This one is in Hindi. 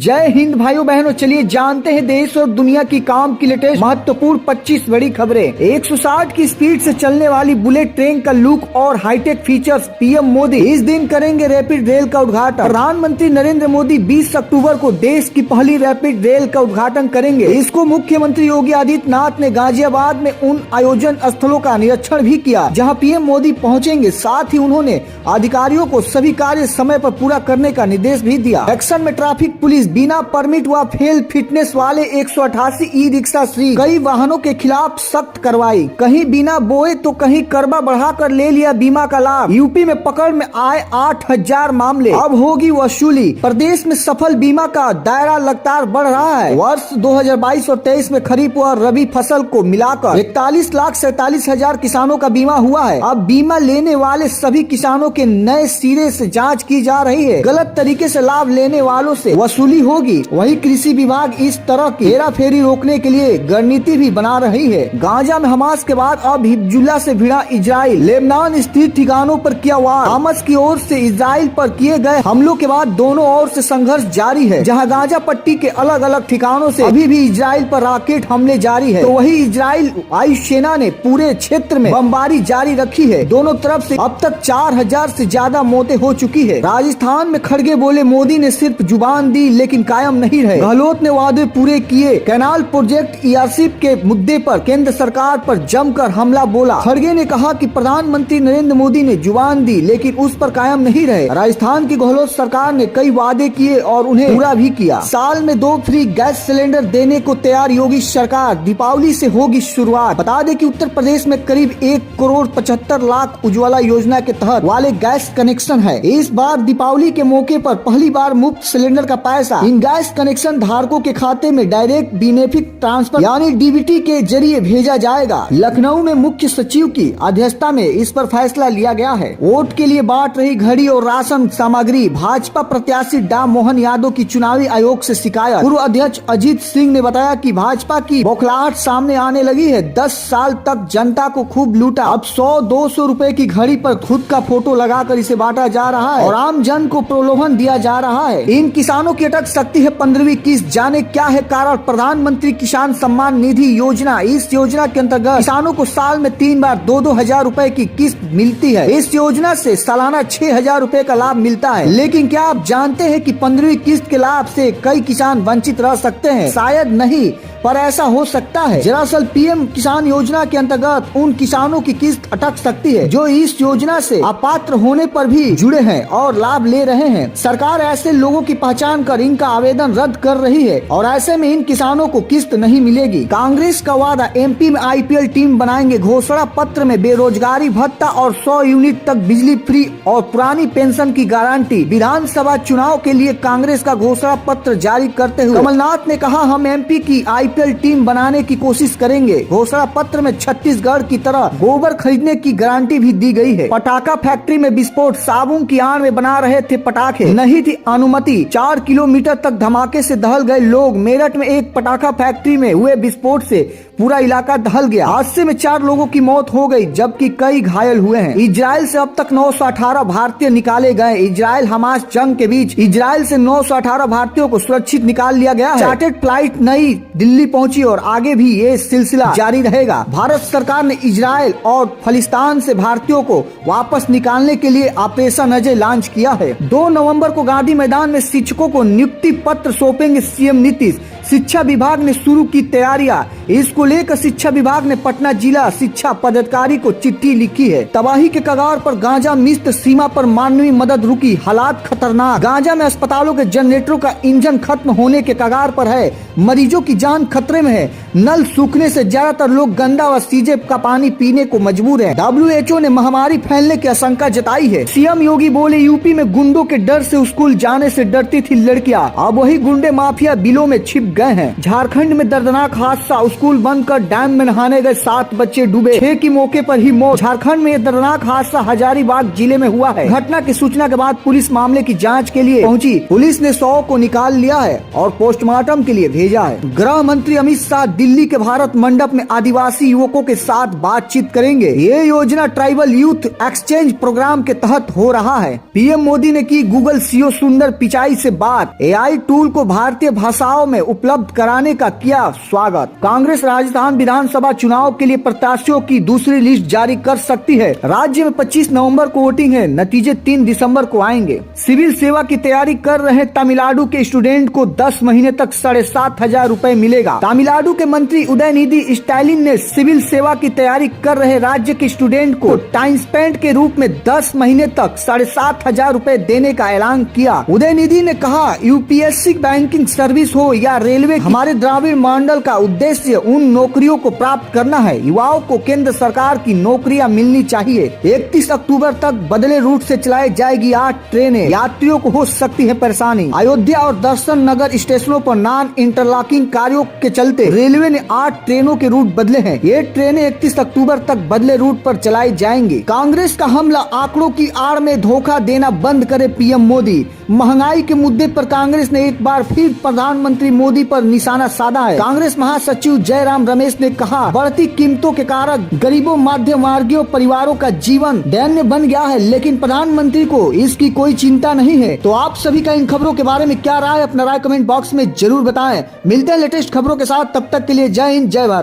जय हिंद भाइयों बहनों, चलिए जानते हैं देश और दुनिया की काम की लेटेस्ट महत्वपूर्ण 25 बड़ी खबरें। 160 की स्पीड से चलने वाली बुलेट ट्रेन का लुक और हाईटेक फीचर्स। पीएम मोदी इस दिन करेंगे रैपिड रेल का उद्घाटन। प्रधानमंत्री नरेंद्र मोदी 20 अक्टूबर को देश की पहली रैपिड रेल का उद्घाटन करेंगे। इसको मुख्यमंत्री योगी आदित्यनाथ ने गाजियाबाद में उन आयोजन स्थलों का निरीक्षण भी किया जहाँ पीएम मोदी पहुँचेंगे। साथ ही उन्होंने अधिकारियों को सभी कार्य समय पर पूरा करने का निर्देश भी दिया। एक्शन में ट्रैफिक पुलिस बिना परमिट व फेल फिटनेस वाले 188 ई रिक्शा फ्री कई वाहनों के खिलाफ सख्त कार्रवाई। कहीं बिना बोए तो कहीं करबा बढ़ाकर ले लिया बीमा का लाभ। यूपी में पकड़ में आए 8000 मामले, अब होगी वसूली। प्रदेश में सफल बीमा का दायरा लगातार बढ़ रहा है। वर्ष 2022 और 23 में खरीफ व रबी फसल को मिलाकर 41,47,000 किसानों का बीमा हुआ है। अब बीमा लेने वाले सभी किसानों के नए सिरे से जाँच की जा रही है। गलत तरीके से लाभ लेने वालों से वसूली होगी। वही कृषि विभाग इस तरह की हेरा फेरी रोकने के लिए रणनीति भी बना रही है। गाजा में हमास के बाद अब हिजबुल्लाह से भिड़ा इजराइल। लेबनान स्थित ठिकानों पर किया वार। हमास की ओर से इजराइल पर किए गए हमलों के बाद दोनों ओर से संघर्ष जारी है। जहां गाजा पट्टी के अलग अलग ठिकानों से अभी भी इजराइल पर रॉकेट हमले जारी है, तो वही इजराइल वायु सेना ने पूरे क्षेत्र में बमबारी जारी रखी है। दोनों तरफ से अब तक 4000 से ज्यादा मौतें हो चुकी है। राजस्थान में खड़गे बोले मोदी ने सिर्फ जुबान दी लेकिन कायम नहीं रहे। गहलोत ने वादे पूरे किए। कैनाल प्रोजेक्ट ईआरसीप के मुद्दे पर केंद्र सरकार पर जमकर हमला बोला। खड़गे ने कहा कि प्रधानमंत्री नरेंद्र मोदी ने जुबान दी लेकिन उस पर कायम नहीं रहे। राजस्थान की गहलोत सरकार ने कई वादे किए और उन्हें पूरा भी किया। साल में 2 फ्री गैस सिलेंडर देने को तैयार योगी सरकार। दीपावली से होगी शुरुआत। बता दें कि उत्तर प्रदेश में करीब 1,75,00,000 उज्ज्वला योजना के तहत वाले गैस कनेक्शन है। इस बार दीपावली के मौके पर पहली बार मुफ्त सिलेंडर का पैसा इन गैस कनेक्शन धारकों के खाते में डायरेक्ट बेनिफिट ट्रांसफर यानी डीबीटी के जरिए भेजा जाएगा। लखनऊ में मुख्य सचिव की अध्यक्षता में इस पर फैसला लिया गया है। वोट के लिए बांट रही घड़ी और राशन सामग्री। भाजपा प्रत्याशी डा मोहन यादव की चुनावी आयोग से शिकायत। पूर्व अध्यक्ष अजीत सिंह ने बताया कि भाजपा की बौखलाहट सामने आने लगी है। 10 साल तक जनता को खूब लूटा। अब 100-200 रुपए की घड़ी पर खुद का फोटो लगाकर इसे बांटा जा रहा है और आम जन को प्रलोभन दिया जा रहा है। इन किसानों की अटक सकती है 15वीं किस्त। जाने क्या है कारण। प्रधानमंत्री किसान सम्मान निधि योजना। इस योजना के अंतर्गत किसानों को साल में 3 बार 2-2 हजार रुपए की किस्त मिलती है। इस योजना से सालाना 6,000 रुपए का लाभ मिलता है। लेकिन क्या आप जानते हैं कि 15वीं किस्त के लाभ से कई किसान वंचित रह सकते हैं? शायद नहीं, पर ऐसा हो सकता है। दरअसल पीएम किसान योजना के अंतर्गत उन किसानों की किस्त अटक सकती है जो इस योजना से अपात्र होने पर भी जुड़े हैं और लाभ ले रहे हैं। सरकार ऐसे लोगों की पहचान कर इनका आवेदन रद्द कर रही है और ऐसे में इन किसानों को किस्त नहीं मिलेगी। कांग्रेस का वादा, एमपी में आईपीएल टीम बनाएंगे। घोषणा पत्र में बेरोजगारी भत्ता और 100 यूनिट तक बिजली फ्री और पुरानी पेंशन की गारंटी। विधानसभा चुनाव के लिए कांग्रेस का घोषणा पत्र जारी करते हुए कमलनाथ ने कहा, हम एमपी की आईपीएल टीम बनाने की कोशिश करेंगे। घोषणा पत्र में छत्तीसगढ़ की तरह गोबर खरीदने की गारंटी भी दी गई है। पटाखा फैक्ट्री में विस्फोट। साबुन की आड़ में बना रहे थे पटाखे, नहीं थी अनुमति। 4 किलोमीटर तक धमाके से दहल गए लोग। मेरठ में एक पटाखा फैक्ट्री में हुए विस्फोट से पूरा इलाका दहल गया। हादसे में 4 लोगों की मौत हो गई जबकि कई घायल हुए हैं। इजराइल से अब तक 918 भारतीय निकाले गए। इजराइल हमास जंग के बीच इजराइल से 918 भारतीयों को सुरक्षित निकाल लिया गया है। चार्टर्ड फ्लाइट नई दिल्ली पहुंची और आगे भी ये सिलसिला जारी रहेगा। भारत सरकार ने इजराइल और फलिस्तीन से भारतीयों को वापस निकालने के लिए ऑपरेशन अजय लॉन्च किया है। 2 नवंबर को गांधी मैदान में शिक्षकों को नियुक्ति पत्र सौंपेंगे सीएम नीतीश। शिक्षा विभाग ने शुरू की तैयारियां। इसको लेकर शिक्षा विभाग ने पटना जिला शिक्षा पदाधिकारी को चिट्ठी लिखी है। तबाही के कगार पर गांजा मिश्र। सीमा पर मानवीय मदद रुकी। हालात खतरनाक। गांजा में अस्पतालों के जनरेटरों का इंजन खत्म होने के कगार पर है। मरीजों की जान खतरे में है। नल सूखने से ज्यादातर लोग गंदा व सीजेब का पानी पीने को मजबूर है। WHO ने महामारी फैलने की आशंका जताई है। सीएम योगी बोले, यूपी में गुंडों के डर से स्कूल जाने से डरती थी लड़कियां। अब वही गुंडे माफिया बिलों में छिप गए हैं। झारखंड में दर्दनाक हादसा, स्कूल बंद कर डैम में नहाने गए 7 बच्चे डूबे, 6 की मौके पर ही मौत। झारखंड में यह दर्दनाक हादसा हजारीबाग जिले में हुआ है। घटना की सूचना के बाद पुलिस मामले की जाँच के लिए पहुँची। पुलिस ने 100 को निकाल लिया है और पोस्टमार्टम के लिए भेजा है। गृह मंत्री अमित शाह दिल्ली के भारत मंडप में आदिवासी युवकों के साथ बातचीत करेंगे। ये योजना ट्राइबल यूथ एक्सचेंज प्रोग्राम के तहत हो रहा है। पीएम मोदी ने की गूगल सीईओ सुंदर पिचाई से बात। एआई टूल को भारतीय भाषाओं में उपलब्ध कराने का किया स्वागत। कांग्रेस राजस्थान विधानसभा चुनाव के लिए प्रत्याशियों की दूसरी लिस्ट जारी कर सकती है। राज्य में 25 नवंबर को वोटिंग है, नतीजे 3 दिसंबर को आएंगे। सिविल सेवा की तैयारी कर रहे तमिलनाडु के स्टूडेंट को 10 महीने तक 7,500 रूपए मिलेगा। तमिलनाडु के मंत्री उदयनिधि स्टालिन ने सिविल सेवा की तैयारी कर रहे राज्य के स्टूडेंट को टाइम स्पेंड के रूप में 10 महीने तक 7,500 रूपए देने का ऐलान किया। उदयनिधि ने कहा, यूपीएससी बैंकिंग सर्विस हो या रेलवे, हमारे द्राविड़ मंडल का उद्देश्य उन नौकरियों को प्राप्त करना है। युवाओं को केंद्र सरकार की नौकरियां मिलनी चाहिए। 31 अक्टूबर तक बदले रूट से चलाई जाएगी 8 ट्रेनें, यात्रियों को हो सकती है परेशानी। अयोध्या और दर्शन नगर स्टेशनों पर नॉन इंटरलॉकिंग कार्यों के चलते रेलवे ने 8 ट्रेनों के रूट बदले हैं। ये ट्रेनें 31 अक्टूबर तक बदले रूट पर चलाई जाएंगी। कांग्रेस का हमला, आंकड़ों की आड़ में धोखा देना बंद करे पीएम मोदी। महंगाई के मुद्दे पर कांग्रेस ने एक बार फिर प्रधानमंत्री मोदी पर निशाना साधा है। कांग्रेस महासचिव जयराम रमेश ने कहा, बढ़ती कीमतों के कारण गरीबों मध्यम वर्गीय परिवारों का जीवन दयनीय बन गया है, लेकिन प्रधानमंत्री को इसकी कोई चिंता नहीं है। तो आप सभी का इन खबरों के बारे में क्या राय, अपना राय कमेंट बॉक्स में जरूर बताएं। मिलते हैं लेटेस्ट खबरों के साथ, तब तक के लिए जय हिंद, जय भारत।